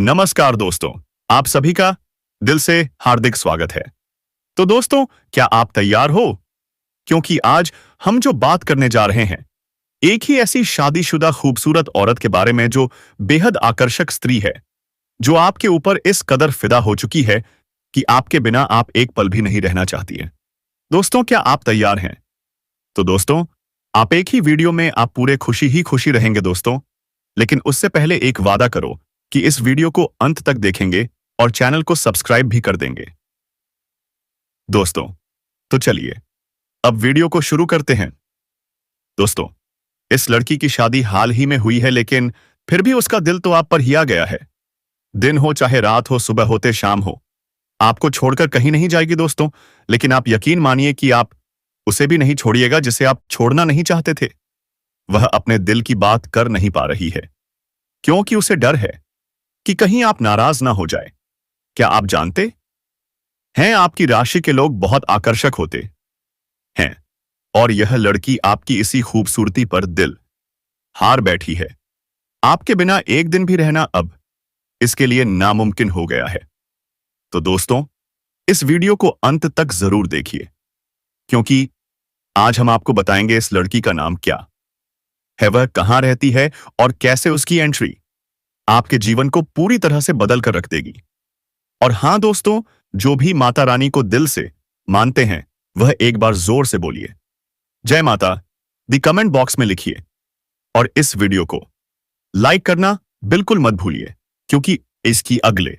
नमस्कार दोस्तों, आप सभी का दिल से हार्दिक स्वागत है। तो दोस्तों, क्या आप तैयार हो? क्योंकि आज हम जो बात करने जा रहे हैं, एक ही ऐसी शादीशुदा खूबसूरत औरत के बारे में जो बेहद आकर्षक स्त्री है, जो आपके ऊपर इस कदर फिदा हो चुकी है कि आपके बिना आप एक पल भी नहीं रहना चाहती है। दोस्तों, क्या आप तैयार हैं? तो दोस्तों, आप एक ही वीडियो में आप पूरे खुशी ही खुशी रहेंगे दोस्तों। लेकिन उससे पहले एक वादा करो कि इस वीडियो को अंत तक देखेंगे और चैनल को सब्सक्राइब भी कर देंगे। दोस्तों, तो चलिए अब वीडियो को शुरू करते हैं। दोस्तों, इस लड़की की शादी हाल ही में हुई है, लेकिन फिर भी उसका दिल तो आप पर ही आ गया है। दिन हो चाहे रात हो, सुबह होते शाम हो, आपको छोड़कर कहीं नहीं जाएगी दोस्तों। लेकिन आप यकीन मानिए कि आप उसे भी नहीं छोड़िएगा जिसे आप छोड़ना नहीं चाहते थे। वह अपने दिल की बात कर नहीं पा रही है, क्योंकि उसे डर है कि कहीं आप नाराज ना हो जाए। क्या आप जानते हैं, आपकी राशि के लोग बहुत आकर्षक होते हैं, और यह लड़की आपकी इसी खूबसूरती पर दिल हार बैठी है। आपके बिना एक दिन भी रहना अब इसके लिए नामुमकिन हो गया है। तो दोस्तों, इस वीडियो को अंत तक जरूर देखिए, क्योंकि आज हम आपको बताएंगे इस लड़की का नाम क्या है, वह कहां रहती है और कैसे उसकी एंट्री आपके जीवन को पूरी तरह से बदल कर रख देगी। और हां दोस्तों, जो भी माता रानी को दिल से मानते हैं, वह एक बार जोर से बोलिए जय माता दी कमेंट बॉक्स में लिखिए। और इस वीडियो को लाइक करना बिल्कुल मत भूलिए, क्योंकि इसकी अगले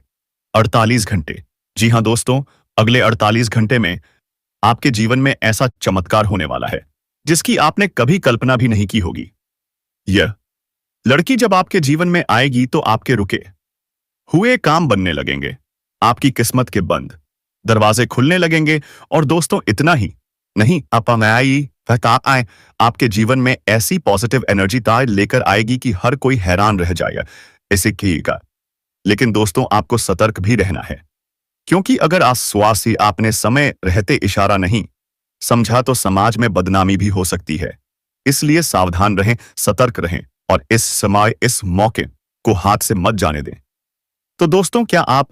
48 घंटे, जी हां दोस्तों, अगले 48 घंटे में आपके जीवन में ऐसा चमत्कार होने वाला है जिसकी आपने कभी कल्पना भी नहीं की होगी। यह लड़की जब आपके जीवन में आएगी तो आपके रुके हुए काम बनने लगेंगे, आपकी किस्मत के बंद दरवाजे खुलने लगेंगे। और दोस्तों, इतना ही नहीं, आए आपके जीवन में ऐसी पॉजिटिव एनर्जी तार लेकर आएगी कि हर कोई हैरान रह जाएगा इसे कहिएगा। लेकिन दोस्तों, आपको सतर्क भी रहना है, क्योंकि अगर आश्वासी आपने समय रहते इशारा नहीं समझा तो समाज में बदनामी भी हो सकती है। इसलिए सावधान रहें, सतर्क रहें, और इस समय इस मौके को हाथ से मत जाने दें। तो दोस्तों, क्या आप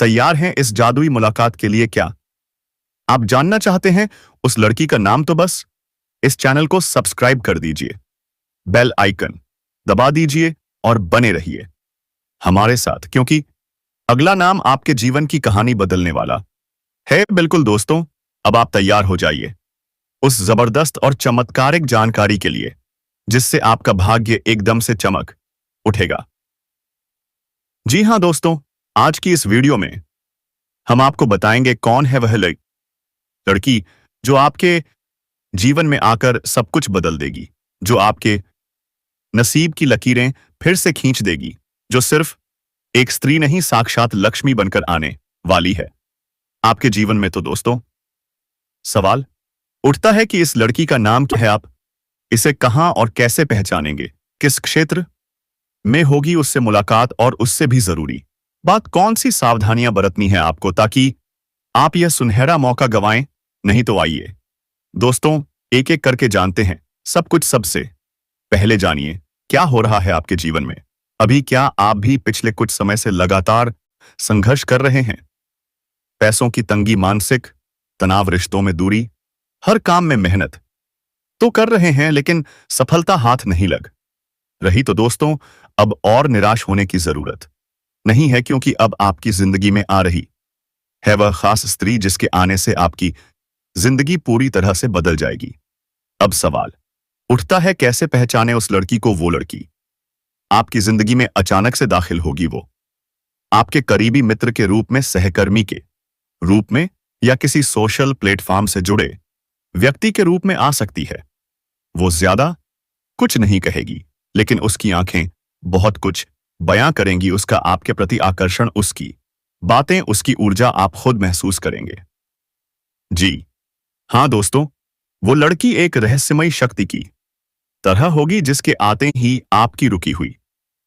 तैयार हैं इस जादुई मुलाकात के लिए? क्या आप जानना चाहते हैं उस लड़की का नाम? तो बस इस चैनल को सब्सक्राइब कर दीजिए, बेल आइकन दबा दीजिए और बने रहिए हमारे साथ, क्योंकि अगला नाम आपके जीवन की कहानी बदलने वाला है। बिल्कुल दोस्तों, अब आप तैयार हो जाइए उस जबरदस्त और चमत्कारिक जानकारी के लिए जिससे आपका भाग्य एकदम से चमक उठेगा। जी हां दोस्तों, आज की इस वीडियो में हम आपको बताएंगे कौन है वह लड़की जो आपके जीवन में आकर सब कुछ बदल देगी, जो आपके नसीब की लकीरें फिर से खींच देगी, जो सिर्फ एक स्त्री नहीं, साक्षात लक्ष्मी बनकर आने वाली है आपके जीवन में। तो दोस्तों, सवाल उठता है कि इस लड़की का नाम क्या है, आप इसे कहां और कैसे पहचानेंगे, किस क्षेत्र में होगी उससे मुलाकात, और उससे भी जरूरी बात कौन सी सावधानियां बरतनी है आपको ताकि आप यह सुनहरा मौका गंवाएं नहीं। तो आइए दोस्तों, एक एक करके जानते हैं सब कुछ। सबसे पहले जानिए क्या हो रहा है आपके जीवन में अभी। क्या आप भी पिछले कुछ समय से लगातार संघर्ष कर रहे हैं? पैसों की तंगी, मानसिक तनाव, रिश्तों में दूरी, हर काम में मेहनत तो कर रहे हैं, लेकिन सफलता हाथ नहीं लग रही। तो दोस्तों, अब और निराश होने की जरूरत नहीं है, क्योंकि अब आपकी जिंदगी में आ रही है वह खास स्त्री जिसके आने से आपकी जिंदगी पूरी तरह से बदल जाएगी। अब सवाल उठता है, कैसे पहचाने उस लड़की को? वो लड़की आपकी जिंदगी में अचानक से दाखिल होगी, वो आपके करीबी मित्र के रूप में, सहकर्मी के रूप में, या किसी सोशल प्लेटफॉर्म से जुड़े व्यक्ति के रूप में आ सकती है। वो ज्यादा कुछ नहीं कहेगी, लेकिन उसकी आंखें बहुत कुछ बयां करेंगी। उसका आपके प्रति आकर्षण, उसकी बातें, उसकी ऊर्जा आप खुद महसूस करेंगे। जी हां दोस्तों, वो लड़की एक रहस्यमयी शक्ति की तरह होगी जिसके आते ही आपकी रुकी हुई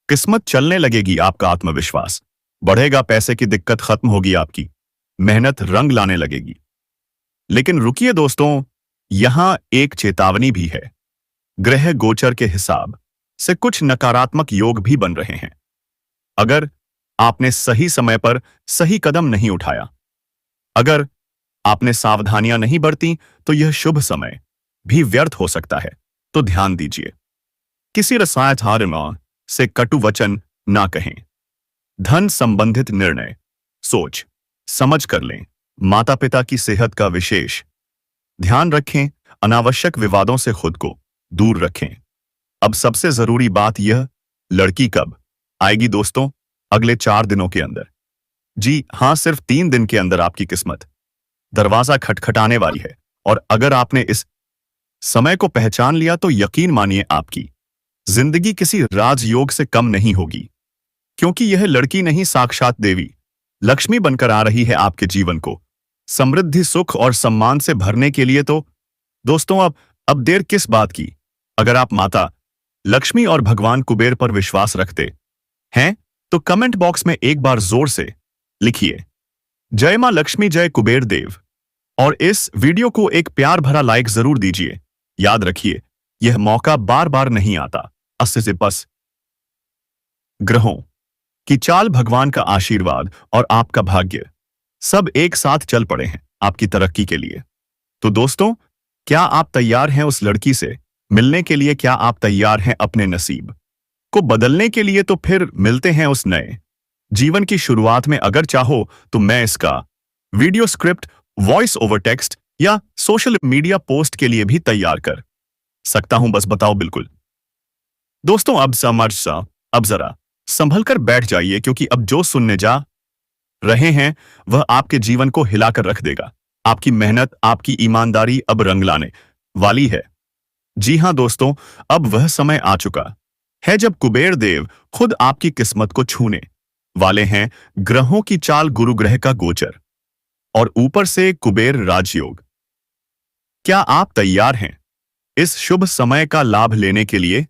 किस्मत चलने लगेगी, आपका आत्मविश्वास बढ़ेगा, पैसे की दिक्कत खत्म होगी, आपकी मेहनत रंग लाने लगेगी। लेकिन रुकिए दोस्तों, यहां एक चेतावनी भी है। ग्रह गोचर के हिसाब से कुछ नकारात्मक योग भी बन रहे हैं। अगर आपने सही समय पर सही कदम नहीं उठाया। अगर आपने सावधानियां नहीं बरती तो यह शुभ समय भी व्यर्थ हो सकता है। तो ध्यान दीजिए, किसी रसायन से कटु वचन ना कहें। धन संबंधित निर्णय सोच समझ कर लें। माता पिता की सेहत का विशेष ध्यान रखें। अनावश्यक विवादों से खुद को दूर रखें। अब सबसे जरूरी बात यह, लड़की कब आएगी दोस्तों? अगले 4 दिनों के अंदर। जी हां, सिर्फ 3 दिन के अंदर आपकी किस्मत दरवाजा खटखटाने वाली है। और अगर आपने इस समय को पहचान लिया तो यकीन मानिए, आपकी जिंदगी किसी राजयोग से कम नहीं होगी। क्योंकि यह लड़की नहीं, साक्षात देवी लक्ष्मी बनकर आ रही है आपके जीवन को समृद्धि, सुख और सम्मान से भरने के लिए। तो दोस्तों, अब देर किस बात की? अगर आप माता लक्ष्मी और भगवान कुबेर पर विश्वास रखते हैं तो कमेंट बॉक्स में एक बार जोर से लिखिए, जय मां लक्ष्मी, जय कुबेर देव। और इस वीडियो को एक प्यार भरा लाइक जरूर दीजिए। याद रखिए, यह मौका बार बार नहीं आता। इससे बस ग्रहों की चाल, भगवान का आशीर्वाद और आपका भाग्य सब एक साथ चल पड़े हैं आपकी तरक्की के लिए। तो दोस्तों, क्या आप तैयार हैं उस लड़की से मिलने के लिए? क्या आप तैयार हैं अपने नसीब को बदलने के लिए? तो फिर मिलते हैं उस नए जीवन की शुरुआत में। अगर चाहो तो मैं इसका video script, voice over text या सोशल मीडिया पोस्ट के लिए भी तैयार कर सकता हूं। बस बताओ। बिल्कुल दोस्तों, अब जरा संभल कर बैठ जाइए, क्योंकि अब जो सुनने जा रहे हैं वह आपके जीवन को हिलाकर रख देगा। आपकी मेहनत, आपकी ईमानदारी अब रंग लाने वाली है। जी हां दोस्तों, अब वह समय आ चुका है जब कुबेर देव खुद आपकी किस्मत को छूने वाले हैं। ग्रहों की चाल, गुरु ग्रह का गोचर और ऊपर से कुबेर राजयोग। क्या आप तैयार हैं इस शुभ समय का लाभ लेने के लिए?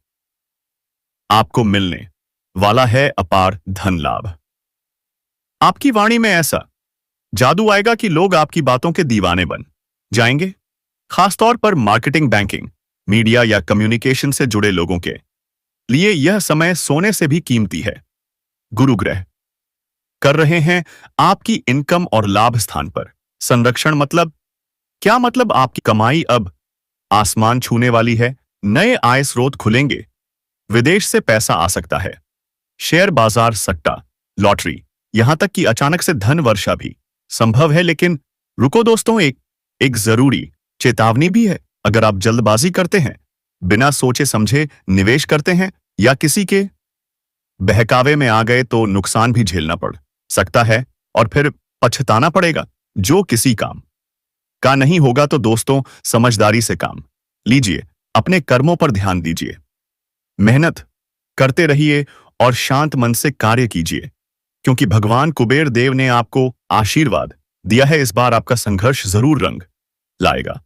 आपको मिलने वाला है अपार धन लाभ। आपकी वाणी में ऐसा जादू आएगा कि लोग आपकी बातों के दीवाने बन जाएंगे। खासतौर पर मार्केटिंग, बैंकिंग, मीडिया या कम्युनिकेशन से जुड़े लोगों के लिए यह समय सोने से भी कीमती है। गुरु ग्रह कर रहे हैं आपकी इनकम और लाभ स्थान पर संरक्षण। मतलब क्या? मतलब आपकी कमाई अब आसमान छूने वाली है। नए आय स्रोत खुलेंगे। विदेश से पैसा आ सकता है। शेयर बाजार, सट्टा, लॉटरी, यहां तक कि अचानक से धन वर्षा भी संभव है। लेकिन रुको दोस्तों, एक जरूरी चेतावनी भी है। अगर आप जल्दबाजी करते हैं, बिना सोचे समझे निवेश करते हैं या किसी के बहकावे में आ गए तो नुकसान भी झेलना पड़ सकता है और फिर पछताना पड़ेगा, जो किसी काम का नहीं होगा। तो दोस्तों, समझदारी से काम लीजिए, अपने कर्मों पर ध्यान दीजिए, मेहनत करते रहिए और शांत मन से कार्य कीजिए, क्योंकि भगवान कुबेर देव ने आपको आशीर्वाद दिया है। इस बार आपका संघर्ष जरूर रंग लाएगा।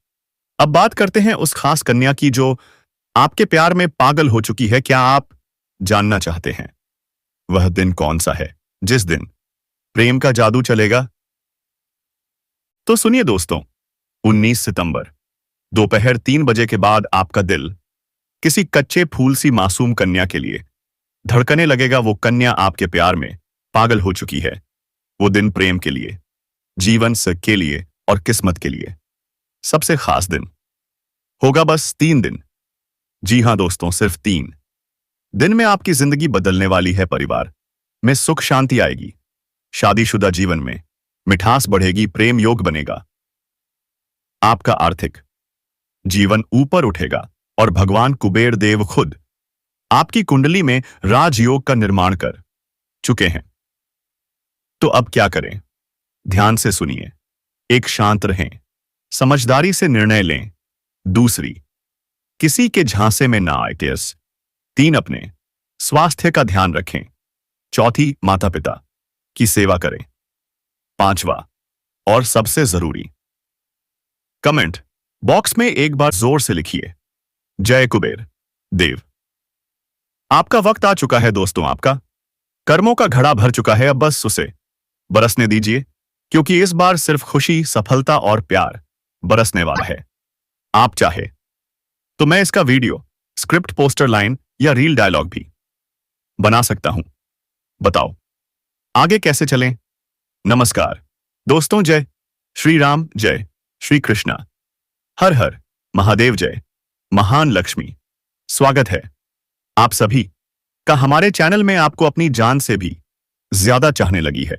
अब बात करते हैं उस खास कन्या की जो आपके प्यार में पागल हो चुकी है। क्या आप जानना चाहते हैं वह दिन कौन सा है जिस दिन प्रेम का जादू चलेगा? तो सुनिए दोस्तों, 19 सितंबर दोपहर 3 बजे के बाद आपका दिल किसी कच्चे फूल सी मासूम कन्या के लिए धड़कने लगेगा। वो कन्या आपके प्यार में पागल हो चुकी है। वो दिन प्रेम के लिए, जीवन के लिए और किस्मत के लिए सबसे खास दिन होगा। बस 3 दिन। जी हां दोस्तों, सिर्फ 3 दिन में आपकी जिंदगी बदलने वाली है। परिवार में सुख शांति आएगी। शादीशुदा जीवन में मिठास बढ़ेगी। प्रेम योग बनेगा। आपका आर्थिक जीवन ऊपर उठेगा और भगवान कुबेर देव खुद आपकी कुंडली में राजयोग का निर्माण कर चुके हैं। तो अब क्या करें? ध्यान से सुनिए। एक, शांत रहें, समझदारी से निर्णय लें। दूसरी, किसी के झांसे में ना आए। 3, अपने स्वास्थ्य का ध्यान रखें। चौथी, माता पिता की सेवा करें। 5वां और सबसे जरूरी, कमेंट बॉक्स में एक बार जोर से लिखिए, जय कुबेर देव। आपका वक्त आ चुका है दोस्तों। आपका कर्मों का घड़ा भर चुका है। अब बस उसे बरसने दीजिए, क्योंकि इस बार सिर्फ खुशी, सफलता और प्यार बरसने वाला है। आप चाहे तो मैं इसका वीडियो, स्क्रिप्ट, पोस्टर लाइन या रील डायलॉग भी बना सकता हूं। बताओ, आगे कैसे चलें। नमस्कार दोस्तों, जय श्री राम, जय श्री कृष्णा, हर हर महादेव, जय महान लक्ष्मी। स्वागत है आप सभी का हमारे चैनल में। आपको अपनी जान से भी ज्यादा चाहने लगी है।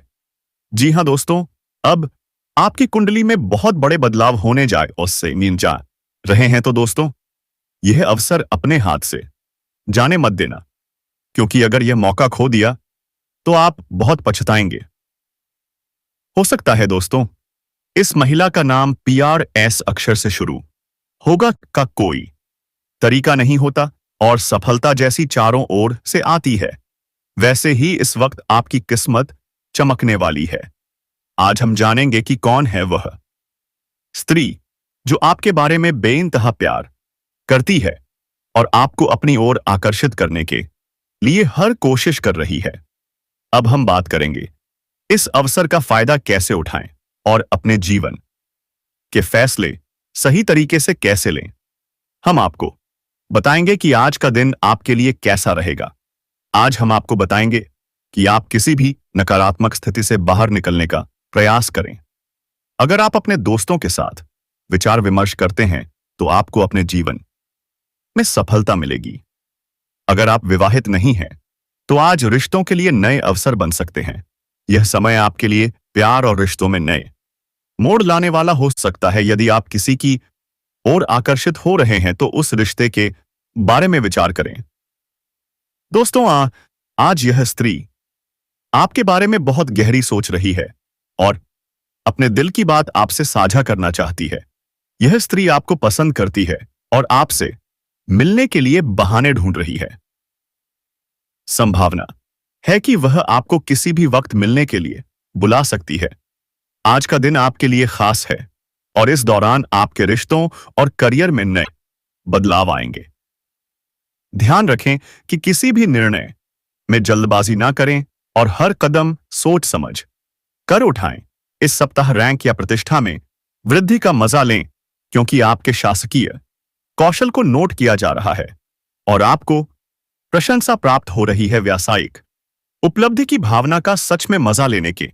जी हां दोस्तों, अब आपकी कुंडली में बहुत बड़े बदलाव होने जाए उससे नींद जा रहे हैं। तो दोस्तों, यह अवसर अपने हाथ से जाने मत देना, क्योंकि अगर यह मौका खो दिया तो आप बहुत पछताएंगे। हो सकता है दोस्तों, इस महिला का नाम PRS अक्षर से शुरू होगा का कोई तरीका नहीं होता और सफलता जैसी चारों ओर से आती है। वैसे ही इस वक्त आपकी किस्मत चमकने वाली है। आज हम जानेंगे कि कौन है वह स्त्री जो आपके बारे में बेइंतहा प्यार करती है और आपको अपनी ओर आकर्षित करने के लिए हर कोशिश कर रही है। अब हम बात करेंगे इस अवसर का फायदा कैसे उठाएं और अपने जीवन के फैसले सही तरीके से कैसे लें। हम आपको बताएंगे कि आज का दिन आपके लिए कैसा रहेगा। आज हम आपको बताएंगे कि आप किसी भी नकारात्मक स्थिति से बाहर निकलने का प्रयास करें। अगर आप अपने दोस्तों के साथ विचार विमर्श करते हैं तो आपको अपने जीवन में सफलता मिलेगी। अगर आप विवाहित नहीं हैं तो आज रिश्तों के लिए नए अवसर बन सकते हैं। यह समय आपके लिए प्यार और रिश्तों में नए मोड़ लाने वाला हो सकता है। यदि आप किसी की ओर आकर्षित हो रहे हैं तो उस रिश्ते के बारे में विचार करें। दोस्तों, आज यह स्त्री आपके बारे में बहुत गहरी सोच रही है और अपने दिल की बात आपसे साझा करना चाहती है। यह स्त्री आपको पसंद करती है और आपसे मिलने के लिए बहाने ढूंढ रही है। संभावना है कि वह आपको किसी भी वक्त मिलने के लिए बुला सकती है। आज का दिन आपके लिए खास है और इस दौरान आपके रिश्तों और करियर में नए बदलाव आएंगे। ध्यान रखें कि किसी भी निर्णय में जल्दबाजी ना करें और हर कदम सोच समझ कर उठाएं। इस सप्ताह रैंक या प्रतिष्ठा में वृद्धि का मजा लें, क्योंकि आपके शासकीय कौशल को नोट किया जा रहा है और आपको प्रशंसा प्राप्त हो रही है। व्यावसायिक उपलब्धि की भावना का सच में मजा लेने के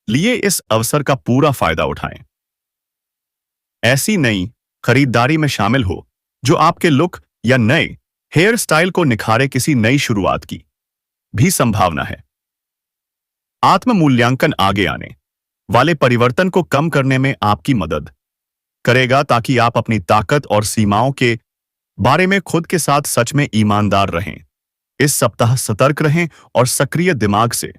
लिए इस अवसर का पूरा फायदा उठाएं। ऐसी नई खरीदारी में शामिल हो जो आपके लुक या नए हेयर स्टाइल को निखारे। किसी नई शुरुआत की भी संभावना है। आत्म मूल्यांकन आगे आने वाले परिवर्तन को कम करने में आपकी मदद करेगा, ताकि आप अपनी ताकत और सीमाओं के बारे में खुद के साथ सच में ईमानदार रहें। इस सप्ताह सतर्क रहें और सक्रिय दिमाग से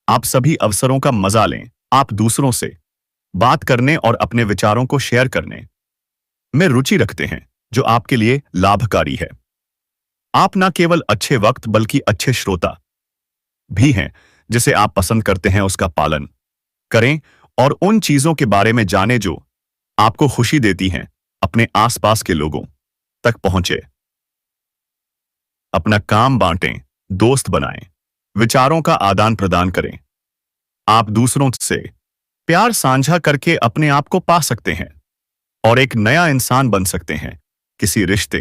आप सभी अवसरों का मजा लें। आप दूसरों से बात करने और अपने विचारों को शेयर करने में रुचि रखते हैं, जो आपके लिए लाभकारी है। आप न केवल अच्छे वक्त बल्कि अच्छे श्रोता भी हैं। जिसे आप पसंद करते हैं उसका पालन करें और उन चीजों के बारे में जानें जो आपको खुशी देती हैं। अपने आसपास के लोगों तक पहुंचे, अपना काम बांटें, दोस्त बनाएं, विचारों का आदान प्रदान करें। आप दूसरों से प्यार साझा करके अपने आप को पा सकते हैं और एक नया इंसान बन सकते हैं। किसी रिश्ते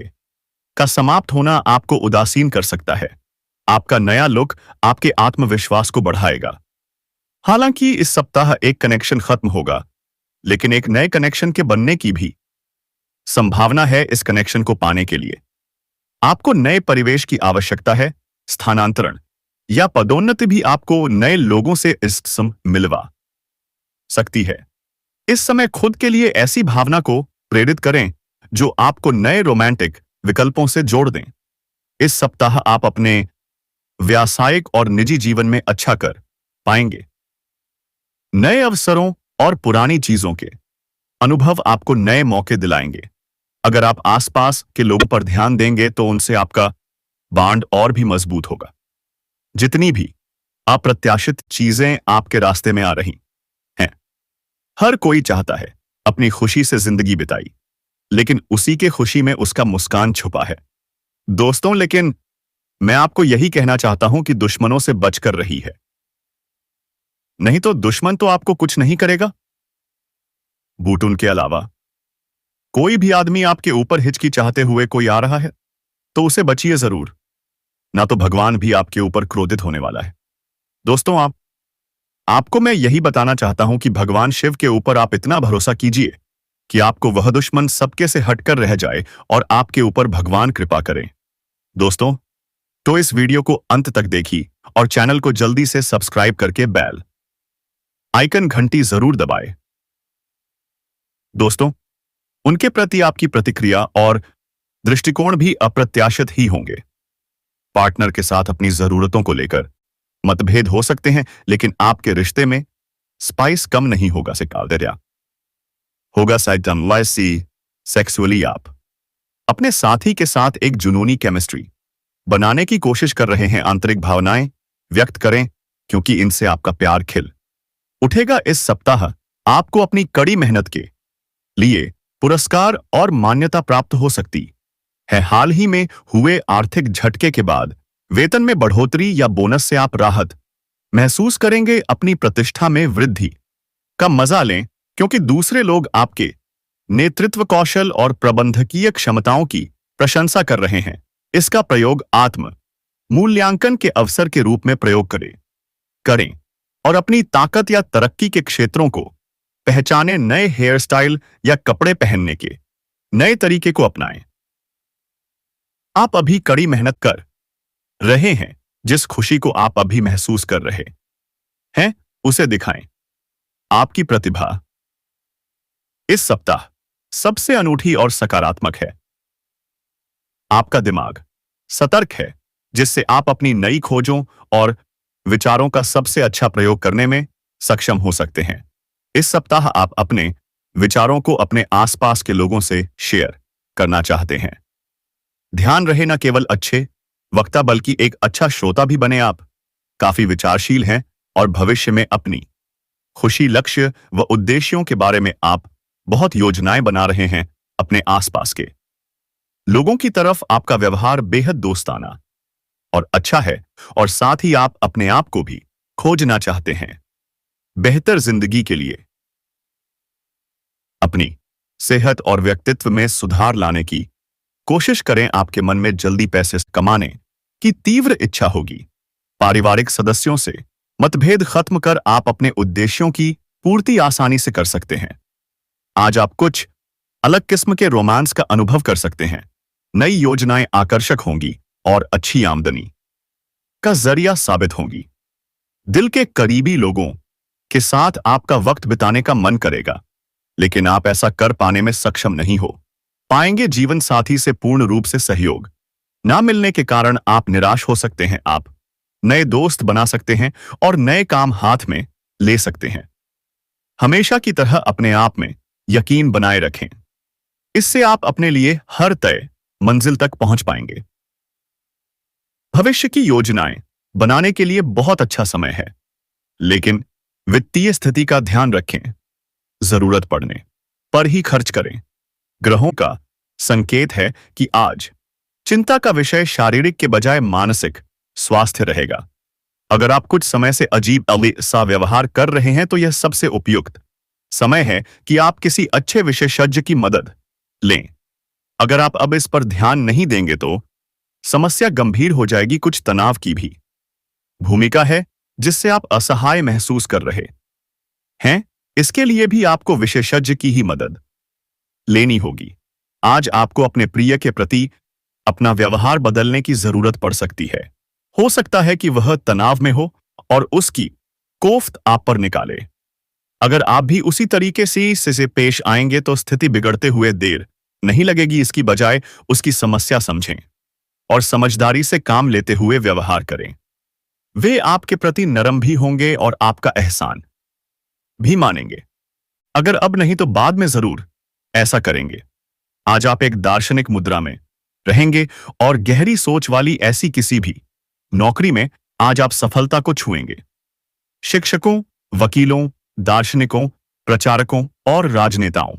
का समाप्त होना आपको उदासीन कर सकता है। आपका नया लुक आपके आत्मविश्वास को बढ़ाएगा। हालांकि इस सप्ताह एक कनेक्शन खत्म होगा, लेकिन एक नए कनेक्शन के बनने की भी संभावना है। इस कनेक्शन को पाने के लिए आपको नए परिवेश की आवश्यकता है। स्थानांतरण या पदोन्नति भी आपको नए लोगों से मिलवा सकती है। इस समय खुद के लिए ऐसी भावना को प्रेरित करें जो आपको नए रोमांटिक विकल्पों से जोड़ दें। इस सप्ताह आप अपने व्यावसायिक और निजी जीवन में अच्छा कर पाएंगे। नए अवसरों और पुरानी चीजों के अनुभव आपको नए मौके दिलाएंगे। अगर आप आसपास के लोगों पर ध्यान देंगे तो उनसे आपका बॉन्ड और भी मजबूत होगा। जितनी भी अप्रत्याशित चीजें आपके रास्ते में आ रही हैं, हर कोई चाहता है अपनी खुशी से जिंदगी बिताई, लेकिन उसी के खुशी में उसका मुस्कान छुपा है। दोस्तों, लेकिन मैं आपको यही कहना चाहता हूं कि दुश्मनों से बचकर रही है। नहीं तो दुश्मन तो आपको कुछ नहीं करेगा। बूटून के अलावा कोई भी आदमी आपके ऊपर हिचकिचाते हुए कोई आ रहा है तो उसे बचिए जरूर, ना तो भगवान भी आपके ऊपर क्रोधित होने वाला है। दोस्तों, आप आपको मैं यही बताना चाहता हूं कि भगवान शिव के ऊपर आप इतना भरोसा कीजिए कि आपको वह दुश्मन सबके से हटकर रह जाए और आपके ऊपर भगवान कृपा करें। दोस्तों, तो इस वीडियो को अंत तक देखिए और चैनल को जल्दी से सब्सक्राइब करके बेल आइकन घंटी जरूर दबाएं। दोस्तों, उनके प्रति आपकी प्रतिक्रिया और दृष्टिकोण भी अप्रत्याशित ही होंगे। पार्टनर के साथ अपनी जरूरतों को लेकर मतभेद हो सकते हैं, लेकिन आपके रिश्ते में स्पाइस कम नहीं होगा। सिकालदरिया होगा साइटमवाइसी सेक्सुअली आप अपने साथी के साथ एक जुनूनी केमिस्ट्री बनाने की कोशिश कर रहे हैं। आंतरिक भावनाएं व्यक्त करें क्योंकि इनसे आपका प्यार खिल उठेगा। इस सप्ताह आपको अपनी कड़ी मेहनत के लिए पुरस्कार और मान्यता प्राप्त हो सकती है। हाल ही में हुए आर्थिक झटके के बाद वेतन में बढ़ोतरी या बोनस से आप राहत महसूस करेंगे। अपनी प्रतिष्ठा में वृद्धि का मजा लें क्योंकि दूसरे लोग आपके नेतृत्व कौशल और प्रबंधकीय क्षमताओं की प्रशंसा कर रहे हैं। इसका प्रयोग आत्म मूल्यांकन के अवसर के रूप में प्रयोग करें और अपनी ताकत या तरक्की के क्षेत्रों को पहचानें। नए हेयर स्टाइल या कपड़े पहनने के नए तरीके को अपनाएं। आप अभी कड़ी मेहनत कर रहे हैं। जिस खुशी को आप अभी महसूस कर रहे हैं उसे दिखाएं। आपकी प्रतिभा इस सप्ताह सबसे अनूठी और सकारात्मक है। आपका दिमाग सतर्क है, जिससे आप अपनी नई खोजों और विचारों का सबसे अच्छा प्रयोग करने में सक्षम हो सकते हैं। इस सप्ताह आप अपने विचारों को अपने आसपास के लोगों से शेयर करना चाहते हैं। ध्यान रहे, न केवल अच्छे वक्ता बल्कि एक अच्छा श्रोता भी बने। आप काफी विचारशील हैं और भविष्य में अपनी खुशी, लक्ष्य व उद्देश्यों के बारे में आप बहुत योजनाएं बना रहे हैं। अपने आसपास के लोगों की तरफ आपका व्यवहार बेहद दोस्ताना और अच्छा है और साथ ही आप अपने आप को भी खोजना चाहते हैं। बेहतर जिंदगी के लिए अपनी सेहत और व्यक्तित्व में सुधार लाने की कोशिश करें। आपके मन में जल्दी पैसे कमाने की तीव्र इच्छा होगी। पारिवारिक सदस्यों से मतभेद खत्म कर आप अपने उद्देश्यों की पूर्ति आसानी से कर सकते हैं। आज आप कुछ अलग किस्म के रोमांस का अनुभव कर सकते हैं। नई योजनाएं आकर्षक होंगी और अच्छी आमदनी का जरिया साबित होंगी। दिल के करीबी लोगों के साथ आपका वक्त बिताने का मन करेगा, लेकिन आप ऐसा कर पाने में सक्षम नहीं हो पाएंगे। जीवन साथी से पूर्ण रूप से सहयोग ना मिलने के कारण आप निराश हो सकते हैं। आप नए दोस्त बना सकते हैं और नए काम हाथ में ले सकते हैं। हमेशा की तरह अपने आप में यकीन बनाए रखें। इससे आप अपने लिए हर तय मंजिल तक पहुंच पाएंगे। भविष्य की योजनाएं बनाने के लिए बहुत अच्छा समय है, लेकिन वित्तीय स्थिति का ध्यान रखें। जरूरत पड़ने पर ही खर्च करें। ग्रहों का संकेत है कि आज चिंता का विषय शारीरिक के बजाय मानसिक स्वास्थ्य रहेगा। अगर आप कुछ समय से अजीब सा व्यवहार कर रहे हैं तो यह सबसे उपयुक्त समय है कि आप किसी अच्छे विशेषज्ञ की मदद लें। अगर आप अब इस पर ध्यान नहीं देंगे तो समस्या गंभीर हो जाएगी। कुछ तनाव की भी भूमिका है जिससे आप असहाय महसूस कर रहे हैं। इसके लिए भी आपको विशेषज्ञ की ही मदद लेनी होगी। आज आपको अपने प्रिय के प्रति अपना व्यवहार बदलने की जरूरत पड़ सकती है। हो सकता है कि वह तनाव में हो और उसकी कोफ्त आप पर निकाले। अगर आप भी उसी तरीके से पेश आएंगे तो स्थिति बिगड़ते हुए देर नहीं लगेगी। इसकी बजाय उसकी समस्या समझें और समझदारी से काम लेते हुए व्यवहार करें। वे आपके प्रति नरम भी होंगे और आपका एहसान भी मानेंगे। अगर अब नहीं तो बाद में जरूर ऐसा करेंगे। आज आप एक दार्शनिक मुद्रा में रहेंगे और गहरी सोच वाली ऐसी किसी भी नौकरी में आज आप सफलता को छुएंगे। शिक्षकों, वकीलों, दार्शनिकों, प्रचारकों और राजनेताओं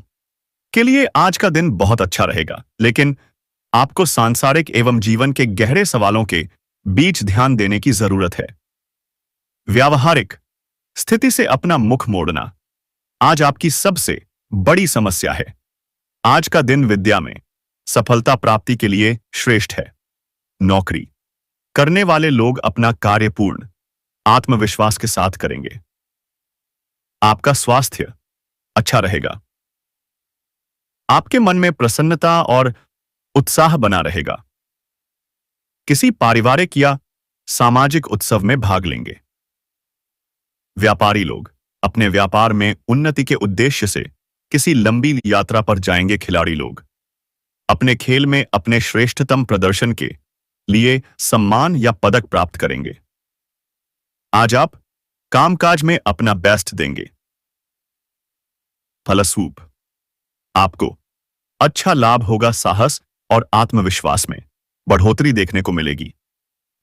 के लिए आज का दिन बहुत अच्छा रहेगा, लेकिन आपको सांसारिक एवं जीवन के गहरे सवालों के बीच ध्यान देने की जरूरत है। व्यावहारिक स्थिति से अपना मुख मोड़ना आज आपकी सबसे बड़ी समस्या है। आज का दिन विद्या में सफलता प्राप्ति के लिए श्रेष्ठ है। नौकरी करने वाले लोग अपना कार्य पूर्ण आत्मविश्वास के साथ करेंगे। आपका स्वास्थ्य अच्छा रहेगा। आपके मन में प्रसन्नता और उत्साह बना रहेगा। किसी पारिवारिक या सामाजिक उत्सव में भाग लेंगे। व्यापारी लोग अपने व्यापार में उन्नति के उद्देश्य से किसी लंबी यात्रा पर जाएंगे। खिलाड़ी लोग अपने खेल में अपने श्रेष्ठतम प्रदर्शन के लिए सम्मान या पदक प्राप्त करेंगे। आज आप कामकाज में अपना बेस्ट देंगे। फलस्वरूप आपको अच्छा लाभ होगा। साहस और आत्मविश्वास में बढ़ोतरी देखने को मिलेगी।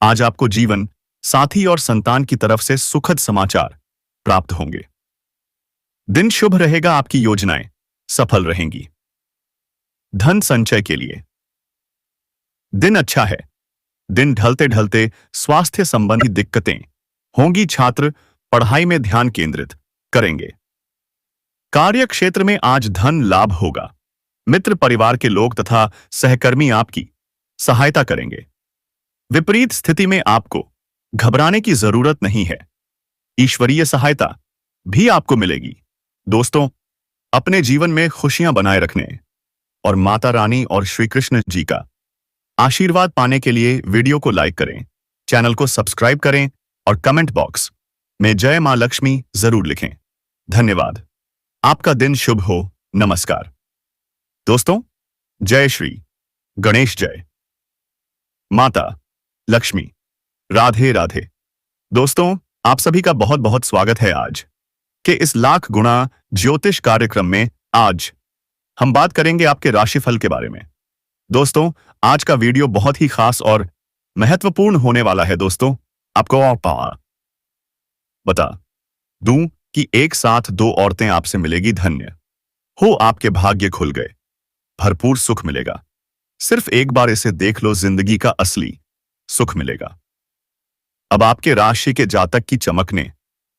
आज आपको जीवन साथी और संतान की तरफ से सुखद समाचार प्राप्त होंगे। दिन शुभ रहेगा। आपकी योजनाएं सफल रहेंगी। धन संचय के लिए दिन अच्छा है। दिन ढलते ढलते स्वास्थ्य संबंधी दिक्कतें होंगी। छात्र पढ़ाई में ध्यान केंद्रित करेंगे। कार्य क्षेत्र में आज धन लाभ होगा। मित्र परिवार के लोग तथा सहकर्मी आपकी सहायता करेंगे। विपरीत स्थिति में आपको घबराने की जरूरत नहीं है। ईश्वरीय सहायता भी आपको मिलेगी। दोस्तों, अपने जीवन में खुशियां बनाए रखने और माता रानी और श्री कृष्ण जी का आशीर्वाद पाने के लिए वीडियो को लाइक करें, चैनल को सब्सक्राइब करें और कमेंट बॉक्स में जय मां लक्ष्मी जरूर लिखें। धन्यवाद। आपका दिन शुभ हो। नमस्कार। दोस्तों, जय श्री गणेश। जय माता लक्ष्मी। राधे राधे। दोस्तों, आप सभी का बहुत बहुत स्वागत है आज के इस लाख गुणा ज्योतिष कार्यक्रम में। आज हम बात करेंगे आपके राशिफल के बारे में। दोस्तों, आज का वीडियो बहुत ही खास और महत्वपूर्ण होने वाला है। दोस्तों, आपको बता दूं कि एक साथ दो औरतें आपसे मिलेगी। धन्य हो, आपके भाग्य खुल गए। भरपूर सुख मिलेगा। सिर्फ एक बार इसे देख लो, जिंदगी का असली सुख मिलेगा। अब आपके राशि के जातक की चमकने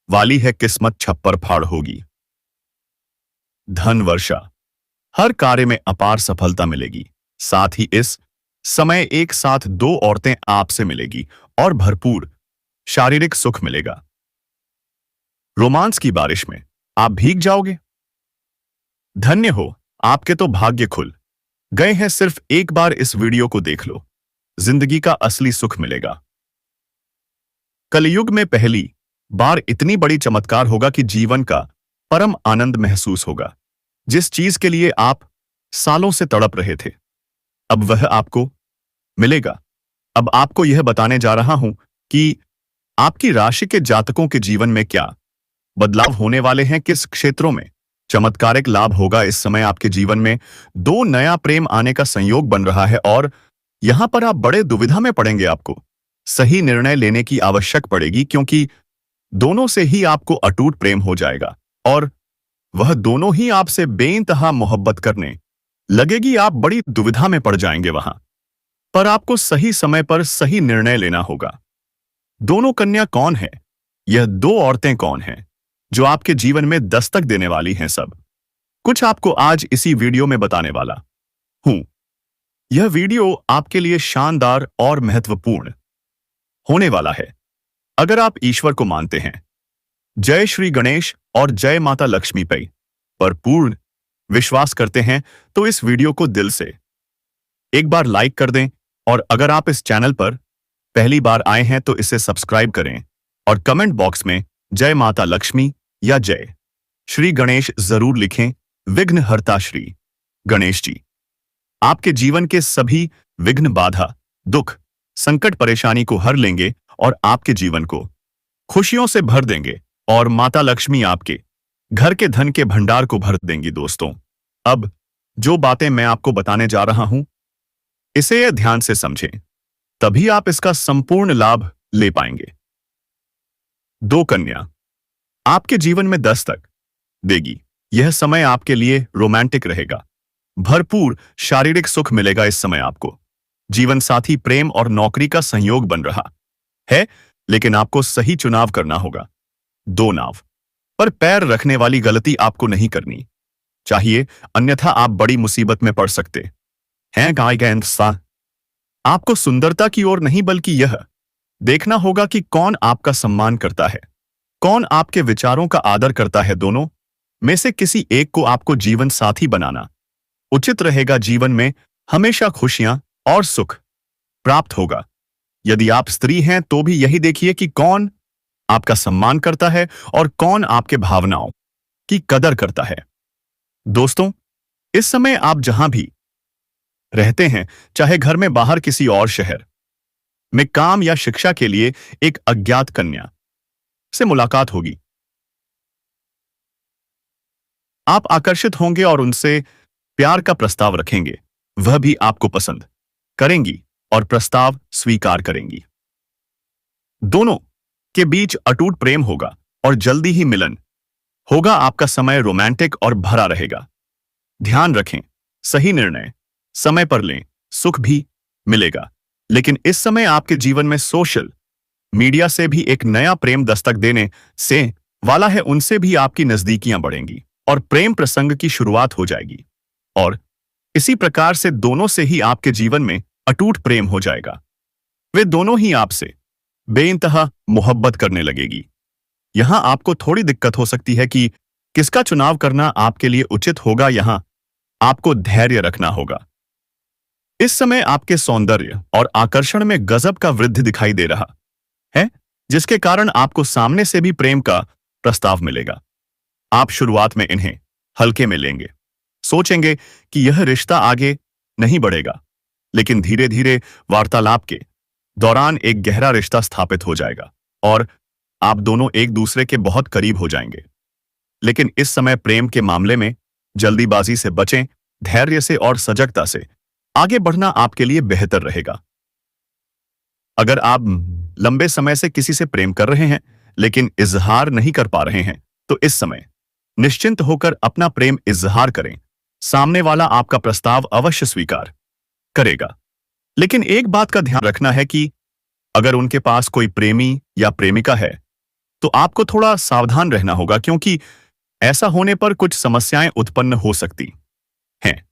वाली है। किस्मत छप्पर फाड़ होगी। धन वर्षा, हर कार्य में अपार सफलता मिलेगी। साथ ही इस समय एक साथ दो औरतें आपसे मिलेगी और भरपूर शारीरिक सुख मिलेगा। रोमांस की बारिश में आप भीग जाओगे। धन्य हो, आपके तो भाग्य खुल गए हैं। सिर्फ एक बार इस वीडियो को देख लो, जिंदगी का असली सुख मिलेगा। कलयुग में पहली बार इतनी बड़ी चमत्कार होगा कि जीवन का परम आनंद महसूस होगा। जिस चीज के लिए आप सालों से तड़प रहे थे, अब वह आपको मिलेगा। अब आपको यह बताने जा रहा हूं कि आपकी राशि के जातकों के जीवन में क्या बदलाव होने वाले हैं, किस क्षेत्रों में चमत्कारिक लाभ होगा। इस समय आपके जीवन में दो नया प्रेम आने का संयोग बन रहा है और यहां पर आप बड़े दुविधा में पड़ेंगे। आपको सही निर्णय लेने की आवश्यक पड़ेगी, क्योंकि दोनों से ही आपको अटूट प्रेम हो जाएगा और वह दोनों ही आपसे बेइंतहा मोहब्बत करने लगेगी। आप बड़ी दुविधा में पड़ जाएंगे वहां पर आपको सही समय पर सही निर्णय लेना होगा। दोनों कन्या कौन है? यह दो औरतें कौन हैं जो आपके जीवन में दस्तक देने वाली हैं? सब कुछ आपको आज इसी वीडियो में बताने वाला हूं। यह वीडियो आपके लिए शानदार और महत्वपूर्ण होने वाला है। अगर आप ईश्वर को मानते हैं, जय श्री गणेश और जय माता लक्ष्मी पर पूर्ण विश्वास करते हैं, तो इस वीडियो को दिल से एक बार लाइक कर दें और अगर आप इस चैनल पर पहली बार आए हैं तो इसे सब्सक्राइब करें और कमेंट बॉक्स में जय माता लक्ष्मी या जय श्री गणेश जरूर लिखें। विघ्नहर्ता श्री गणेश जी आपके जीवन के सभी विघ्न, बाधा, दुख, संकट, परेशानी को हर लेंगे और आपके जीवन को खुशियों से भर देंगे और माता लक्ष्मी आपके घर के धन के भंडार को भर देंगी। दोस्तों, अब जो बातें मैं आपको बताने जा रहा हूं, इसे ध्यान से समझें, तभी आप इसका संपूर्ण लाभ ले पाएंगे। दो कन्या आपके जीवन में दस्तक देगी। यह समय आपके लिए रोमांटिक रहेगा। भरपूर शारीरिक सुख मिलेगा। इस समय आपको जीवन साथी, प्रेम और नौकरी का संयोग बन रहा है, लेकिन आपको सही चुनाव करना होगा। दो नाव पर पैर रखने वाली गलती आपको नहीं करनी चाहिए, अन्यथा आप बड़ी मुसीबत में पड़ सकते हैं। आपको सुंदरता की ओर नहीं बल्कि यह देखना होगा कि कौन आपका सम्मान करता है। कौन आपके विचारों का आदर करता है? दोनों में से किसी एक को आपको जीवन साथी बनाना उचित रहेगा। जीवन में हमेशा खुशियां और सुख प्राप्त होगा। यदि आप स्त्री हैं तो भी यही देखिए कि कौन आपका सम्मान करता है और कौन आपके भावनाओं की कदर करता है। दोस्तों, इस समय आप जहां भी रहते हैं, चाहे घर में, बाहर, किसी और शहर में काम या शिक्षा के लिए, एक अज्ञात कन्या से मुलाकात होगी। आप आकर्षित होंगे और उनसे प्यार का प्रस्ताव रखेंगे। वह भी आपको पसंद करेंगी और प्रस्ताव स्वीकार करेंगी। दोनों के बीच अटूट प्रेम होगा और जल्दी ही मिलन होगा। आपका समय रोमांटिक और भरा रहेगा। ध्यान रखें, सही निर्णय समय पर लें, सुख भी मिलेगा। लेकिन इस समय आपके जीवन में सोशल मीडिया से भी एक नया प्रेम दस्तक देने से वाला है। उनसे भी आपकी नजदीकियां बढ़ेंगी और प्रेम प्रसंग की शुरुआत हो जाएगी। और इसी प्रकार से दोनों से ही आपके जीवन में अटूट प्रेम हो जाएगा। वे दोनों ही आपसे बेइंतहा मोहब्बत करने लगेगी। यहां आपको थोड़ी दिक्कत हो सकती है कि किसका चुनाव करना आपके लिए उचित होगा। यहां आपको धैर्य रखना होगा। इस समय आपके सौंदर्य और आकर्षण में गजब का वृद्धि दिखाई दे रहा है, जिसके कारण आपको सामने से भी प्रेम का प्रस्ताव मिलेगा। आप शुरुआत में इन्हें हल्के में लेंगे, सोचेंगे कि यह रिश्ता आगे नहीं बढ़ेगा, लेकिन धीरे धीरे वार्तालाप के दौरान एक गहरा रिश्ता स्थापित हो जाएगा और आप दोनों एक दूसरे के बहुत करीब हो जाएंगे। लेकिन इस समय प्रेम के मामले में जल्दीबाजी से बचें। धैर्य से और सजगता से आगे बढ़ना आपके लिए बेहतर रहेगा। अगर आप लंबे समय से किसी से प्रेम कर रहे हैं लेकिन इजहार नहीं कर पा रहे हैं, तो इस समय निश्चिंत होकर अपना प्रेम इजहार करें। सामने वाला आपका प्रस्ताव अवश्य स्वीकार करेगा। लेकिन एक बात का ध्यान रखना है कि अगर उनके पास कोई प्रेमी या प्रेमिका है तो आपको थोड़ा सावधान रहना होगा, क्योंकि ऐसा होने पर कुछ समस्याएं उत्पन्न हो सकती हैं।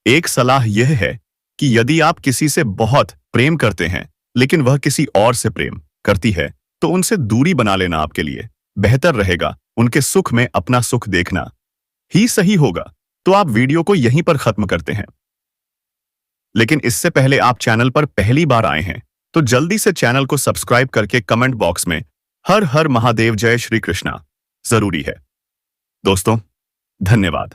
एक सलाह यह है कि यदि आप किसी से बहुत प्रेम करते हैं लेकिन वह किसी और से प्रेम करती है, तो उनसे दूरी बना लेना आपके लिए बेहतर रहेगा। उनके सुख में अपना सुख देखना ही सही होगा। तो आप वीडियो को यहीं पर खत्म करते हैं। लेकिन इससे पहले आप चैनल पर पहली बार आए हैं तो जल्दी से चैनल को सब्सक्राइब करके कमेंट बॉक्स में हर हर महादेव, जय श्री कृष्णा जरूरी है। दोस्तों, धन्यवाद।